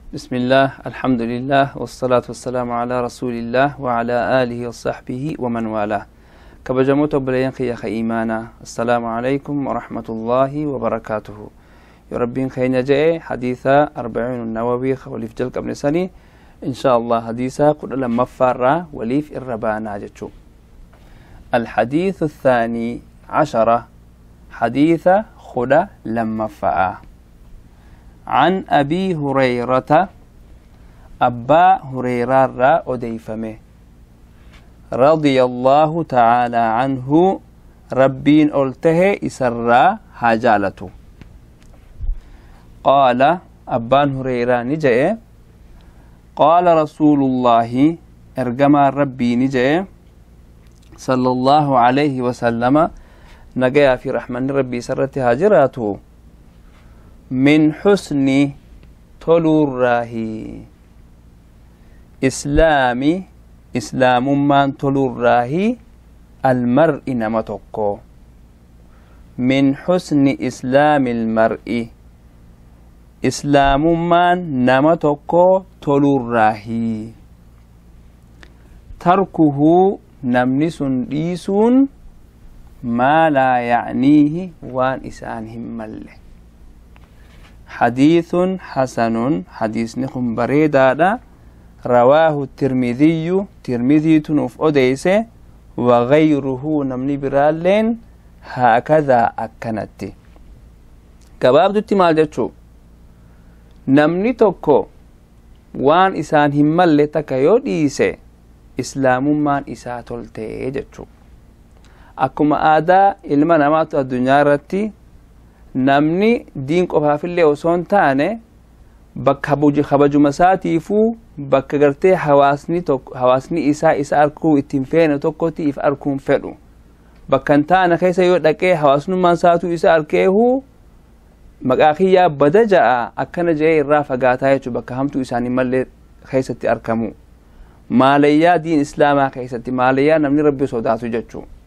بسم الله الحمد لله والصلاة والسلام على رسول الله وعلى آله وصحبه ومن والاه كبجموت بلين خي إيمانا السلام عليكم ورحمة الله وبركاته يا ربي خينا جاء حديثة 40 النووي وليف جلق ابن سني إن شاء الله حديثة كل لما فرّا وليف الربانا جتشو الحديث الثاني عشرة حديث خدا لما فأ عن أبي هريرة أبا هريرة أديفمه رضي الله تعالى عنه ربين ألته إسرى حاجالته قال أبان هريرة نجأ قال رسول الله ارجما ربي نجأ صلى الله عليه وسلم نجا في رحمن ربي سرت هاجراته من حسن تلوره إسلام من تلوره المرء نمتكو من حسن إسلام المرء إسلام من نمتكو تلوره تركه نمنس ديسون ما لا يعنيه وان إسانهم مله حديث حسن حديث نخم بريدادا رواه ترمذي تنوف أديسه وغيره نمني برالين هكذا أكنت كباب دوتي مال جاتشو نمني توكو وان إسان همال تكيو ديسه إسلام من إساتولتي جاتشو أكما آدا إلما نمات الدنيا رتي namni diin qofaafillee osoo hin taane bakka kabaju masaatiifuu bakka gartee hawaasni isa arkuu ittiin feene tokkotti if arkuun fedhu bakka hin taane keessa yoo dhaqee hawaasnummaan saatuu isa arkeehu maqaa kiyyaa bada ja'a akkana jedhee irraa fagaataa jechuudha bakka hamtuu isaanii mallee keessatti arkamu maalayyaa diin islaamaa keessatti maalayyaa namni rabbi sodaatu jechuudha.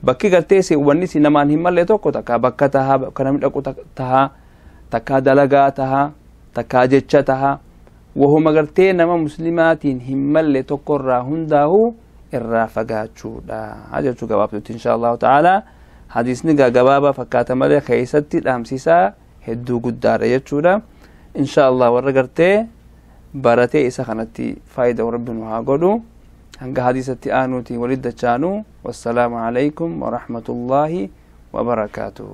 bakki gartee wanni si namaan hin malle tokko takka bakka taha bakka namni dhaqu taha takka dalagaa taha takka jecha taha wahuma gartee nama muslimaatiin hin malle tokko irraa hundaahu irraa fagaachuudha jechuu gabaabtutti inshaallahu ta'ala hadiisni gabaabaa fakkaata malee keessatti dhaamsisaa hedduu guddaadha jechuudha inshaallah warra gartee baratee isa kanatti faayidaa rabbiin haa godhu هنگا حديثة آنوتي ولد جانو والسلام عليكم ورحمة الله وبركاته